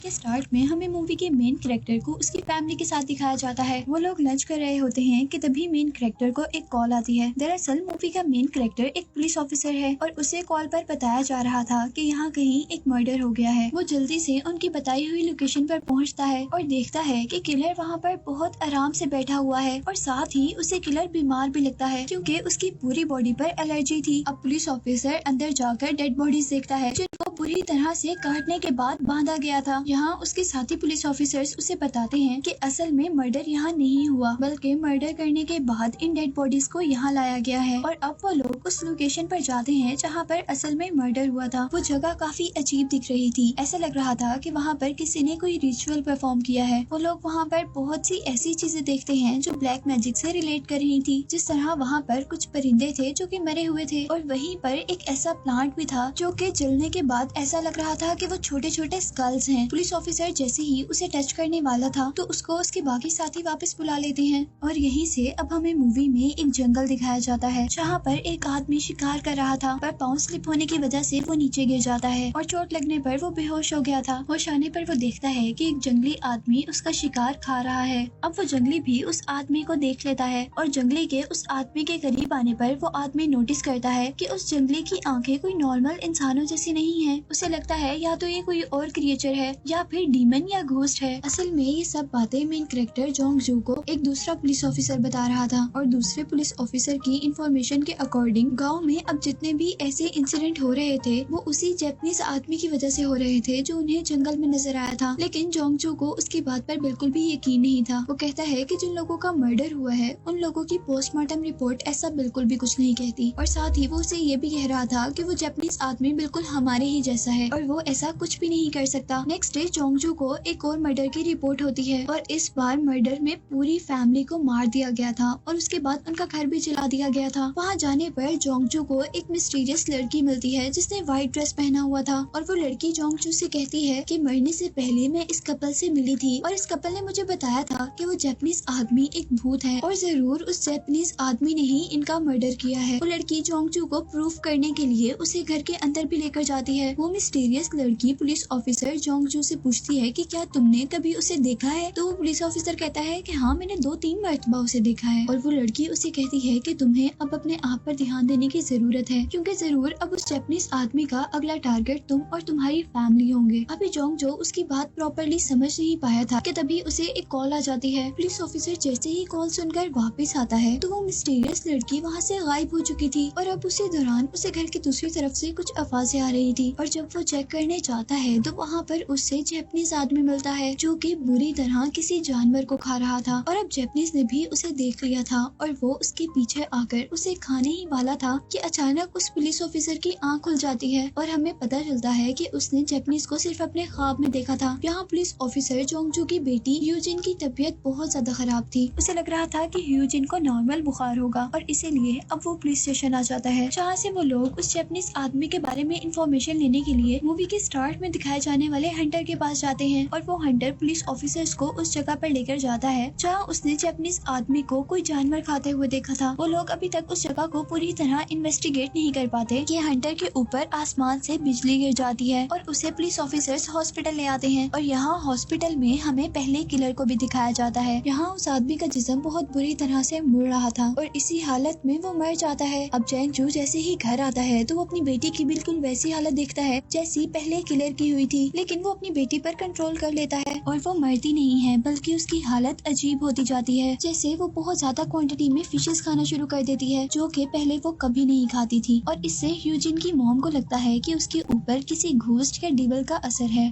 के स्टार्ट में हमें मूवी के मेन कैरेक्टर को उसकी फैमिली के साथ दिखाया जाता है। वो लोग लंच कर रहे होते हैं कि तभी मेन कैरेक्टर को एक कॉल आती है। दरअसल मूवी का मेन कैरेक्टर एक पुलिस ऑफिसर है और उसे कॉल पर बताया जा रहा था कि यहाँ कहीं एक मर्डर हो गया है। वो जल्दी से उनकी बताई हुई लोकेशन पर पहुँचता है और देखता है कि किलर वहाँ पर बहुत आराम से बैठा हुआ है और साथ ही उसे किलर बीमार भी लगता है क्योंकि उसकी पूरी बॉडी पर एलर्जी थी। अब पुलिस ऑफिसर अंदर जाकर डेड बॉडीज देखता है जिनको पूरी तरह से काटने के बाद बांधा गया था। यहाँ उसके साथी पुलिस ऑफिसर्स उसे बताते हैं कि असल में मर्डर यहाँ नहीं हुआ बल्कि मर्डर करने के बाद इन डेड बॉडीज को यहाँ लाया गया है। और अब वो लोग उस लोकेशन पर जाते हैं जहाँ पर असल में मर्डर हुआ था। वो जगह काफी अजीब दिख रही थी। ऐसा लग रहा था कि वहाँ पर किसी ने कोई रिचुअल परफॉर्म किया है। वो लोग वहाँ पर बहुत सी ऐसी चीजें देखते हैं जो ब्लैक मैजिक से रिलेट कर रही थी। जिस तरह वहाँ पर कुछ परिंदे थे जो कि मरे हुए थे और वहीं पर एक ऐसा प्लांट भी था जो कि जलने के बाद ऐसा लग रहा था कि वो छोटे छोटे स्कल्स हैं। पुलिस ऑफिसर जैसे ही उसे टच करने वाला था तो उसको उसके बाकी साथी वापस बुला लेते हैं। और यहीं से अब हमें मूवी में एक जंगल दिखाया जाता है जहाँ पर एक आदमी शिकार कर रहा था पर पाँव स्लिप होने की वजह से वो नीचे गिर जाता है और चोट लगने पर वो बेहोश हो गया था। होश आने पर वो देखता है कि एक जंगली आदमी उसका शिकार खा रहा है। अब वो जंगली भी उस आदमी को देख लेता है और जंगली के उस आदमी के करीब आने पर वो आदमी नोटिस करता है कि उस जंगली की आंखें कोई नॉर्मल इंसानों जैसी नहीं है। उसे लगता है या तो ये कोई और क्रिएचर है या फिर डीमन या घोस्ट है। असल में ये सब बातें मेन कैरेक्टर जोंग जू को एक दूसरा पुलिस ऑफिसर बता रहा था और दूसरे पुलिस ऑफिसर की इंफॉर्मेशन के अकॉर्डिंग गांव में अब जितने भी ऐसे इंसिडेंट हो रहे थे वो उसी जापानीज आदमी की वजह से हो रहे थे जो उन्हें जंगल में नजर आया था। लेकिन जोंग जू को उसकी बात पर बिल्कुल भी यकीन नहीं था। वो कहता है कि जिन लोगों का मर्डर हुआ है उन लोगों की पोस्टमार्टम रिपोर्ट ऐसा बिल्कुल भी कुछ नहीं कहती और साथ ही वो उसे ये भी कह रहा था कि वो जापानीज आदमी बिल्कुल हमारे ही जैसा है और वो ऐसा कुछ भी नहीं कर सकता। नेक्स्ट डे जोंगजू को एक और मर्डर की रिपोर्ट होती है और इस बार मर्डर में पूरी फैमिली को मार दिया गया था और उसके बाद उनका घर भी जला दिया गया था। वहाँ जाने पर जोंगजू को एक मिस्टीरियस लड़की मिलती है जिसने व्हाइट ड्रेस पहना हुआ था और वो लड़की जोंगजू से कहती है कि मरने से पहले मैं इस कपल से मिली थी और इस कपल ने मुझे बताया था कि वो जापानीज आदमी एक भूत है और जरूर उस जापानीज आदमी ने ही इनका मर्डर किया है। वो लड़की जोंगजू को प्रूफ करने के लिए उसे घर के अंदर भी लेकर जाती है। वो मिस्टीरियस लड़की पुलिस ऑफिसर जोंगजू से पूछती है कि क्या तुमने कभी उसे देखा है? तो वो पुलिस ऑफिसर कहता है कि हाँ मैंने 2-3 मरतबा उसे देखा है। और वो लड़की उसे कहती है कि तुम्हें अब अपने आप पर ध्यान देने की जरूरत है क्योंकि जरूर अब उस जापानीज आदमी का अगला टारगेट तुम और तुम्हारी फैमिली होंगे। अभी जोंगजू उसकी बात प्रॉपरली समझ नहीं पाया था कि तभी उसे एक कॉल आ जाती है। पुलिस ऑफिसर जैसे ही कॉल सुनकर वापस आता है तो वो मिस्टीरियस लड़की वहाँ से गायब हो चुकी थी और अब उसी दौरान उसे घर की दूसरी तरफ से कुछ आवाजें आ रही थी और जब वो चेक करने जाता है तो वहाँ पर उससे जापानीज आदमी मिलता है जो कि बुरी तरह किसी जानवर को खा रहा था और अब जापानीज ने भी उसे देख लिया था और वो उसके पीछे आकर उसे खाने ही वाला था कि अचानक उस पुलिस ऑफिसर की आंख खुल जाती है और हमें पता चलता है कि उसने जापानीज को सिर्फ अपने ख्वाब में देखा था। यहाँ पुलिस ऑफिसर जोंगजू की बेटी ह्यूजिन की तबीयत बहुत ज्यादा खराब थी। उसे लग रहा था कि ह्यूजिन को नॉर्मल बुखार होगा और इसीलिए अब वो पुलिस स्टेशन आ जाता है जहाँ से वो लोग उस जापानीज आदमी के बारे में इंफॉर्मेशन लेने के लिए मूवी के स्टार्ट में दिखाए जाने वाले हंटर के पास जाते हैं और वो हंटर पुलिस ऑफिसर्स को उस जगह पर लेकर जाता है जहाँ उसने जापानीज आदमी को कोई जानवर खाते हुए देखा था। वो लोग अभी तक उस जगह को पूरी तरह इन्वेस्टिगेट नहीं कर पाते कि हंटर के ऊपर आसमान से बिजली गिर जाती है और उसे पुलिस ऑफिसर्स हॉस्पिटल ले आते हैं और यहाँ हॉस्पिटल में हमें पहले किलर को भी दिखाया जाता है। यहाँ उस आदमी का जिस्म बहुत बुरी तरह से मुड़ रहा था और इसी हालत में वो मर जाता है। अब जोंगजू जैसे ही घर आता है तो वो अपनी बेटी की बिल्कुल वैसी हालत देखता है जैसी पहले किलर की हुई थी, लेकिन वो अपनी बेटी पर कंट्रोल कर लेता है और वो मरती नहीं है बल्कि उसकी हालत अजीब होती जाती है। जैसे वो बहुत ज्यादा क्वांटिटी में फिशेस खाना शुरू कर देती है जो कि पहले वो कभी नहीं खाती थी और इससे ह्यूजिन की मॉम को लगता है कि उसके ऊपर किसी घोस्ट या डिवल का असर है।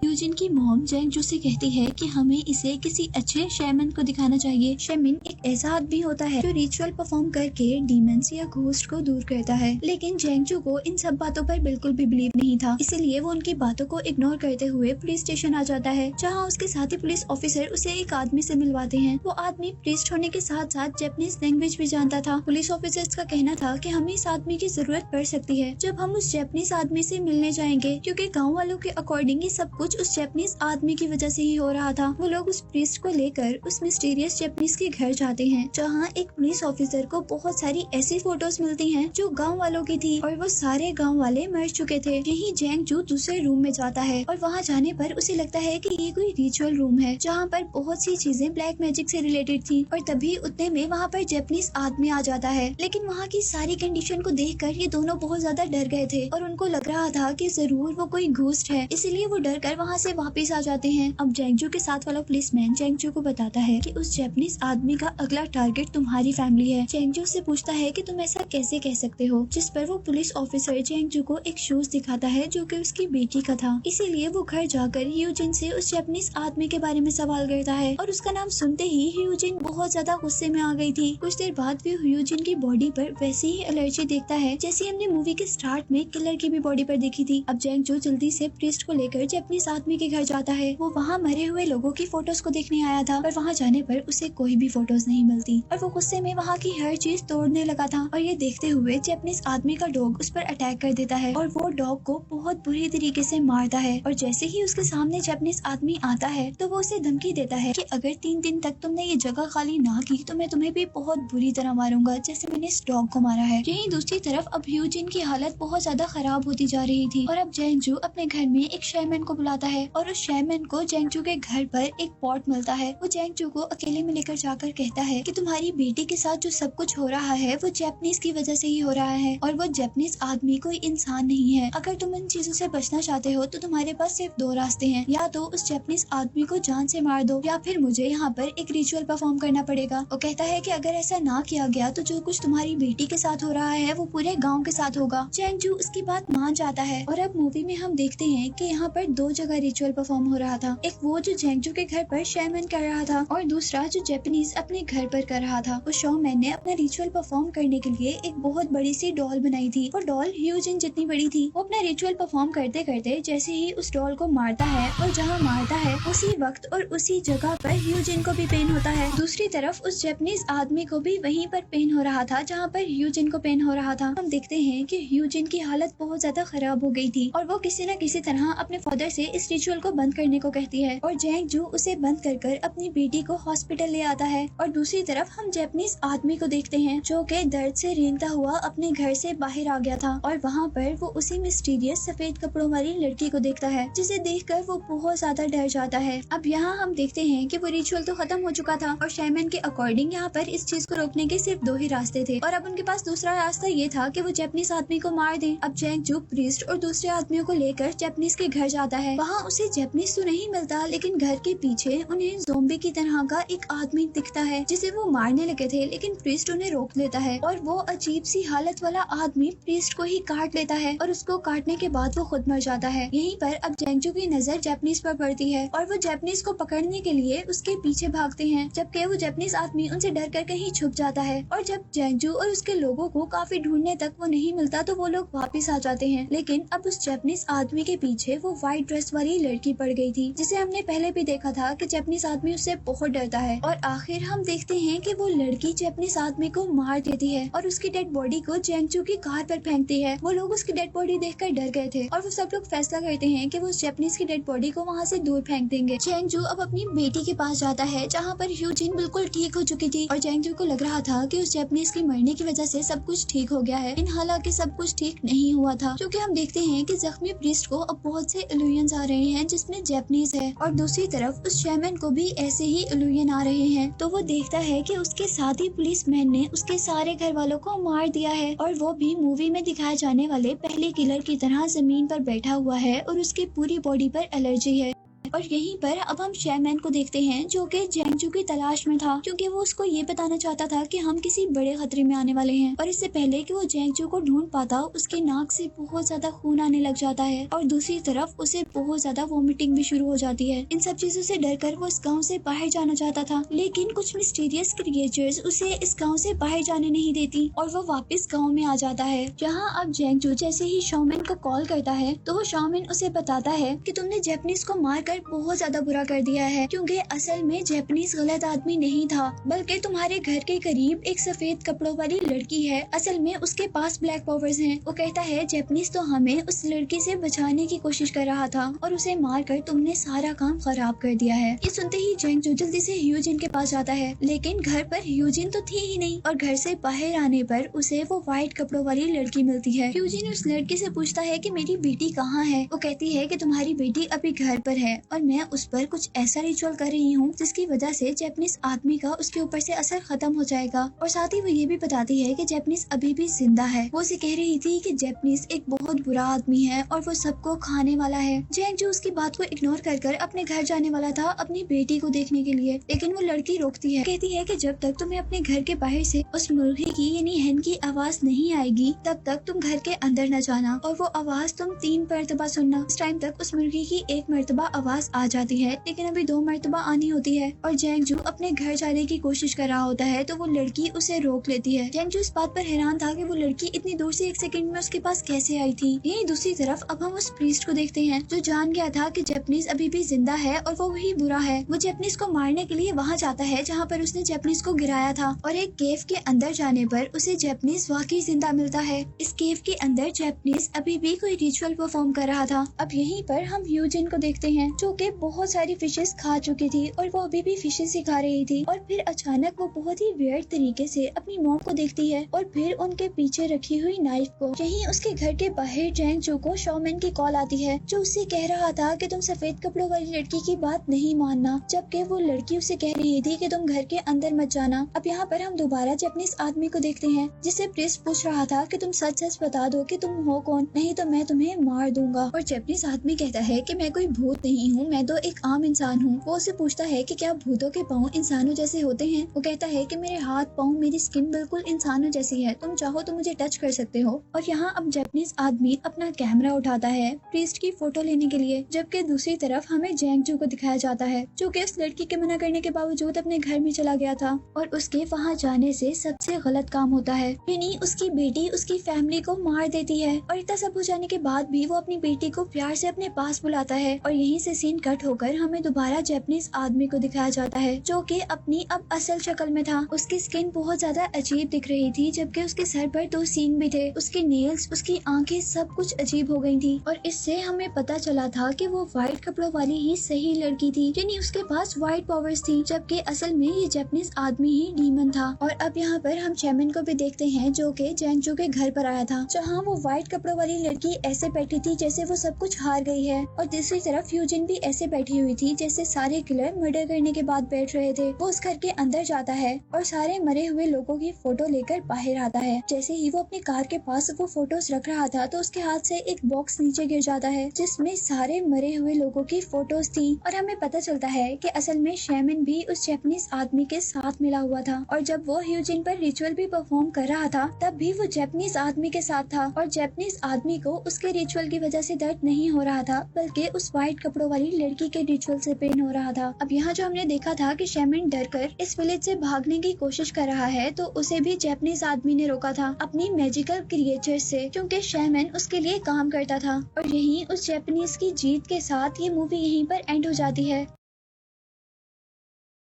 ह्यूजिन की मॉम जोंगजू से कहती है कि हमें इसे किसी अच्छे शैमन को दिखाना चाहिए। शैमन एक ऐसा आदमी होता है जो रिचुअल परफॉर्म करके डीमंस या घोस्ट को दूर करता है, लेकिन जोंगजू को इन सब बातों पर बिल्कुल भी बिलीव नहीं था। इसीलिए वो उनकी बातों को इग्नोर करते हुए पुलिस स्टेशन आ जाता है जहाँ उसके साथी पुलिस ऑफिसर उसे एक आदमी से मिलवाते हैं। वो आदमी प्रीस्ट होने के साथ साथ जापानीज लैंग्वेज भी जानता था। पुलिस ऑफिसर्स का कहना था कि हमें इस आदमी की जरूरत पड़ सकती है जब हम उस जापानीज आदमी से मिलने जाएंगे क्योंकि गाँव वालों के अकॉर्डिंग ये सब कुछ कुछ उस जैपनीज आदमी की वजह से ही हो रहा था। वो लोग उस प्रीस्ट को लेकर उस मिस्टीरियस जैपनीज के घर जाते हैं, जहाँ एक पुलिस ऑफिसर को बहुत सारी ऐसी फोटोज मिलती हैं जो गांव वालों की थी और वो सारे गांव वाले मर चुके थे। यही जैंग जू दूसरे रूम में जाता है और वहाँ जाने पर उसे लगता है कि ये कोई रिचुअल रूम है जहाँ पर बहुत सी चीजें ब्लैक मैजिक से रिलेटेड थी। और तभी उतने में वहाँ पर जैपनीज आदमी आ जाता है, लेकिन वहाँ की सारी कंडीशन को देखकर ये दोनों बहुत ज्यादा डर गए थे और उनको लग रहा था कि जरूर वो कोई घोस्ट है, इसलिए वो डर कर वहाँ से वापस आ जाते हैं। अब जेंगजू के साथ वाला पुलिसमैन जेंगजू को बताता है कि उस जैपनीज आदमी का अगला टारगेट तुम्हारी फैमिली है। जेंगजू से पूछता है कि तुम ऐसा कैसे कह सकते हो, जिस पर वो पुलिस ऑफिसर जेंगजू को एक शूज दिखाता है जो कि उसकी बेटी का था। इसीलिए वो घर जाकर ह्यूजिन से उस जैपनीज आदमी के बारे में सवाल करता है और उसका नाम सुनते ही ह्यूजिन बहुत ज्यादा गुस्से में आ गई थी। कुछ देर बाद भी ह्यूजिन की बॉडी पर वैसी ही एलर्जी देखता है जैसे हमने मूवी के स्टार्ट में किलर की भी बॉडी पर देखी थी। अब जेंगजू जल्दी से प्रीस्ट को लेकर जैपनीज आदमी के घर जाता है। वो वहाँ मरे हुए लोगों की फोटोज को देखने आया था, पर वहाँ जाने पर उसे कोई भी फोटोज नहीं मिलती और वो गुस्से में वहाँ की हर चीज तोड़ने लगा था। और ये देखते हुए जैपनीज आदमी का डॉग उस पर अटैक कर देता है और वो डॉग को बहुत बुरी तरीके से मारता है। और जैसे ही उसके सामने जैपनीज आदमी आता है तो वो उसे धमकी देता है कि अगर 3 दिन तक तुमने ये जगह खाली ना की तो मैं तुम्हें भी बहुत बुरी तरह मारूंगा, जैसे मैंने इस डॉग को मारा है। यहीं दूसरी तरफ अब ह्यूजिन की हालत बहुत ज्यादा खराब होती जा रही थी और अब जेंगजू अपने घर में एक शेमैन को बुलाता है और उस शेमैन को जेंगजू के घर पर एक पॉट मिलता है। वो जेंगजू को अकेले में लेकर जाकर कहता है कि तुम्हारी बेटी के साथ जो सब कुछ हो रहा है वो जैपनीज की वजह से ही हो रहा है और वो जैपनीज आदमी कोई इंसान नहीं है। अगर तुम इन चीजों से बचना चाहते हो तो तुम्हारे पास सिर्फ 2 रास्ते हैं, या तो उस जैपनीज आदमी को जान से मार दो या फिर मुझे यहाँ पर एक रिचुअल परफॉर्म करना पड़ेगा। वो कहता है कि अगर ऐसा ना किया गया तो जो कुछ तुम्हारी बेटी के साथ हो रहा है वो पूरे गाँव के साथ होगा। जेंगजू उसकी बात मान जाता है और अब मूवी में हम देखते हैं कि यहाँ पर 2 जगह रिचुअल परफॉर्म हो रहा था। एक वो जो जेंगजू के घर पर शेमैन कर रहा था और दूसरा जो जैपनीज अपने घर पर कर रहा था। उस शोमैन ने अपना रिचुअल परफॉर्म करने के लिए एक बहुत बड़ी सी डॉल बनाई थी। वो डॉल ह्यूजिन जितनी बड़ी थी। वो अपना रिचुअल परफॉर्म करते करते जैसे ही उस डॉल को मारता है और जहाँ मारता है उसी वक्त और उसी जगह पर ह्यूजिन को भी पेन होता है। दूसरी तरफ उस जैपनीज आदमी को भी वहीं पर पेन हो रहा था जहाँ पर ह्यूजिन को पेन हो रहा था। हम देखते हैं कि ह्यूजिन की हालत बहुत ज्यादा खराब हो गई थी और वो किसी न किसी तरह अपने फादर से इस रिचुअल को बंद करने को कहती है और जेंगजू उसे बंद कर अपनी बेटी को हॉस्पिटल ले आता है। और दूसरी तरफ हम जैपनीज आदमी को देखते हैं जो कि दर्द से रेंगता हुआ अपने घर से बाहर आ गया था और वहाँ पर वो उसी मिस्टीरियस सफेद कपड़ों वाली लड़की को देखता है, जिसे देखकर वो बहुत ज्यादा डर जाता है। अब यहाँ हम देखते हैं कि वो रिचुअल तो खत्म हो चुका था और शेमैन के अकॉर्डिंग यहाँ पर इस चीज को रोकने के सिर्फ 2 ही रास्ते थे और अब उनके पास दूसरा रास्ता ये था कि वो जैपनीज आदमी को मार दे। अब जेंगजू प्रीस्ट और दूसरे आदमियों को लेकर जैपनीज के घर जाता है। वहाँ उसे जैपनीज तो नहीं मिलता, लेकिन घर के पीछे उन्हें ज़ोंबी की तरह का एक आदमी दिखता है जिसे वो मारने लगे थे, लेकिन प्रीस्ट उन्हें रोक लेता है और वो अजीब सी हालत वाला आदमी प्रीस्ट को ही काट लेता है और उसको काटने के बाद वो खुद मर जाता है। यहीं पर अब जेंगजू की नजर जैपनीज पर पड़ती है और वो जैपनीज को पकड़ने के लिए उसके पीछे भागते हैं, जबकि वो जैपनीज आदमी उनसे डर कर कहीं छुप जाता है। और जब जेंगजू और उसके लोगों को काफी ढूंढने तक वो नहीं मिलता तो वो लोग वापस आ जाते हैं। लेकिन अब उस जैपनीज आदमी के पीछे वो व्हाइट ड्रेस वाली लड़की पड़ गई थी, जिसे हमने पहले भी देखा था कि जैपनीज आदमी उससे बहुत डरता है। और आखिर हम देखते हैं कि वो लड़की जैपनीज आदमी को मार देती है और उसकी डेड बॉडी को जेंगजू की कार पर फेंकती है। वो लोग उसकी डेड बॉडी देखकर डर गए थे और वो सब लोग फैसला करते हैं कि वो उस जैपनीज की डेड बॉडी को वहाँ से दूर फेंक देंगे। जेंगजू अब अपनी बेटी के पास जाता है जहाँ पर ह्यूजिन बिल्कुल ठीक हो चुकी थी और जेंगजू को लग रहा था कि उस जैपनीज की मरने की वजह से सब कुछ ठीक हो गया है, लेकिन हालांकि सब कुछ ठीक नहीं हुआ था, क्योंकि हम देखते हैं कि जख्मी प्रीस्ट को अब बहुत से इल्यूजन्स आ रहे हैं जिसमें जैपनीज है और दूसरी तरफ उस शेमैन को भी ऐसे ही इल्यूजन आ रहे हैं। तो वो देखता है कि उसके साथ ही पुलिसमैन ने उसके सारे घर वालों को मार दिया है और वो भी मूवी में दिखाए जाने वाले पहले किलर की तरह जमीन पर बैठा हुआ है और उसकी पूरी बॉडी पर एलर्जी है। और यहीं पर अब हम शेमैन को देखते हैं जो कि जेंगजू की तलाश में था, क्योंकि वो उसको ये बताना चाहता था कि हम किसी बड़े खतरे में आने वाले हैं। और इससे पहले कि वो जेंगजू को ढूंढ पाता उसके नाक से बहुत ज्यादा खून आने लग जाता है और दूसरी तरफ उसे बहुत ज्यादा वॉमिटिंग भी शुरू हो जाती है। इन सब चीजों से डरकर वो इस गाँव से बाहर जाना चाहता था, लेकिन कुछ मिस्टीरियस क्रिएचर्स उसे इस गाँव से बाहर जाने नहीं देती और वो वापस गाँव में आ जाता है। जहाँ अब जेंगजू जैसे ही शोमैन को कॉल करता है तो वो शोमैन उसे बताता है कि तुमने जैपनीज को मारकर बहुत ज्यादा बुरा कर दिया है, क्योंकि असल में जैपनीज गलत आदमी नहीं था, बल्कि तुम्हारे घर के करीब एक सफेद कपड़ों वाली लड़की है। असल में उसके पास ब्लैक पावर्स हैं। वो कहता है जैपनीज तो हमें उस लड़की से बचाने की कोशिश कर रहा था और उसे मारकर तुमने सारा काम खराब कर दिया है। ये सुनते ही जेंगजू जल्दी से ह्यूजिन के पास जाता है, लेकिन घर पर ह्यूजिन तो थी ही नहीं और घर से बाहर आने पर उसे वो व्हाइट कपड़ों वाली लड़की मिलती है। ह्यूजिन उस लड़की से पूछता है कि मेरी बेटी कहाँ है। वो कहती है कि तुम्हारी बेटी अभी घर पर है और मैं उस पर कुछ ऐसा रिचुअल कर रही हूँ जिसकी वजह से जैपनीज आदमी का उसके ऊपर से असर खत्म हो जाएगा। और साथ ही वो ये भी बताती है कि जैपनीज अभी भी जिंदा है। वो उसे कह रही थी कि जैपनीज एक बहुत बुरा आदमी है और वो सबको खाने वाला है। जेंगजू उसकी बात को इग्नोर कर अपने घर जाने वाला था अपनी बेटी को देखने के लिए, लेकिन वो लड़की रोकती है। कहती है कि जब तक तुम्हें अपने घर के बाहर से उस मुर्गी की यानी hen की आवाज नहीं आएगी तब तक तुम घर के अंदर न जाना, और वो आवाज तुम 3 मरतबा सुनना। इस टाइम तक उस मुर्गी की 1 मरतबा आवाज आ जाती है, लेकिन अभी 2 मरतबा आनी होती है। और जेंगजू अपने घर जाने की कोशिश कर रहा होता है तो वो लड़की उसे रोक लेती है। जेंगजू इस बात पर हैरान था कि वो लड़की इतनी दूर से 1 सेकंड में उसके पास कैसे आई थी। यही दूसरी तरफ अब हम उस प्रीस्ट को देखते हैं जो जान गया था कि जैपनीज अभी भी जिंदा है और वो वही बुरा है। वो जैपनीज को मारने के लिए वहाँ जाता है जहाँ पर उसने जैपनीज को गिराया था, और एक केव के अंदर जाने पर उसे जैपनीज वाकई जिंदा मिलता है। इस केव के अंदर जैपनीज अभी भी कोई रिचुअल परफॉर्म कर रहा था। अब यहीं पर हम ह्यूजिन को देखते हैं जो कि बहुत सारी फिशेस खा चुकी थी और वो अभी भी फिशेस ही खा रही थी। और फिर अचानक वो बहुत ही वियर्ड तरीके से अपनी मॉम को देखती है और फिर उनके पीछे रखी हुई नाइफ को। यहीं उसके घर के बाहर जेंगजू को शॉमैन की कॉल आती है जो उससे कह रहा था कि तुम सफेद कपड़ों वाली लड़की की बात नहीं मानना, जबकि वो लड़की उसे कह रही थी कि तुम घर के अंदर मत जाना। अब यहाँ पर हम दोबारा जैपनीज आदमी को देखते हैं जिसे प्रिस्ट पूछ रहा था कि तुम सच सच बता दो कि तुम हो कौन, नहीं तो मैं तुम्हें मार दूंगा। और जैपनीज आदमी कहता है कि मैं कोई भूत नहीं हूँ, मैं तो एक आम इंसान हूँ। वो उसे पूछता है कि क्या भूतों के पाँव इंसानों जैसे होते हैं। वो कहता है कि मेरे हाथ पाँव मेरी स्किन बिल्कुल इंसानों जैसी है, तुम चाहो तो मुझे टच कर सकते हो। और यहाँ अब जैपनीज आदमी अपना कैमरा उठाता है प्रीस्ट की फोटो लेने के लिए, जबकि दूसरी तरफ हमें जेंगजू को दिखाया जाता है जो कि उस लड़की के मना करने के बावजूद अपने घर में चला गया था और उसके वहाँ जाने से सबसे गलत काम होता है, यानी उसकी बेटी उसकी फैमिली को मार देती है। और इतना सब हो जाने के बाद भी वो अपनी बेटी को प्यार से अपने पास बुलाता है। और यहीं से सीन कट होकर हमें दोबारा जैपनीज आदमी को दिखाया जाता है जो कि अपनी अब असल शक्ल में था। उसकी स्किन बहुत ज्यादा अजीब दिख रही थी, जबकि उसके सर पर 2 सींग भी थे। उसके नेल्स, उसकी आंखें सब कुछ अजीब हो गई थी। और इससे हमें पता चला था कि वो व्हाइट कपड़ों वाली ही सही लड़की थी, यानी उसके पास व्हाइट पावर्स थी, जबकि असल में ये जैपनीज आदमी ही डीमन था। और अब यहाँ पर हम चैमन को भी देखते हैं जो कि जेंगजू के घर पर आया था, जहाँ वो व्हाइट कपड़ों वाली लड़की ऐसे बैठी थी जैसे वो सब कुछ हार गई है, और दूसरी तरफ ह्यूजिन भी ऐसे बैठी हुई थी जैसे सारे किलर मर्डर करने के बाद बैठ रहे थे। वो उस घर के अंदर जाता है और सारे मरे हुए लोगों की फोटो लेकर बाहर आता है। जैसे ही वो अपनी कार के पास वो फोटोज रख रहा था तो उसके हाथ से एक बॉक्स नीचे गिर जाता है जिसमें सारे मरे हुए लोगों की फोटोज थी। और हमें पता चलता है कि असल में शैमन भी उस जैपनीज आदमी के साथ मिला हुआ था, और जब वो ह्यूजिन पर रिचुअल भी परफॉर्म कर रहा था तब भी वो जैपनीज आदमी के साथ था। और जैपनीज आदमी को उसके रिचुअल की वजह से दर्द नहीं हो रहा था, बल्कि उस व्हाइट कपड़ों वाली लड़की के रिचुअल से पेन हो रहा था। अब यहाँ जो हमने देखा था कि शैमन डरकर इस विलेज से भागने की कोशिश कर रहा है, तो उसे भी जैपनीज आदमी ने रोका था अपनी मैजिकल क्रिएचर से, क्योंकि शैमन उसके लिए काम करता था। और यही उस जैपनीज की जीत के साथ ये मूवी यहीं पर एंड हो जाती है।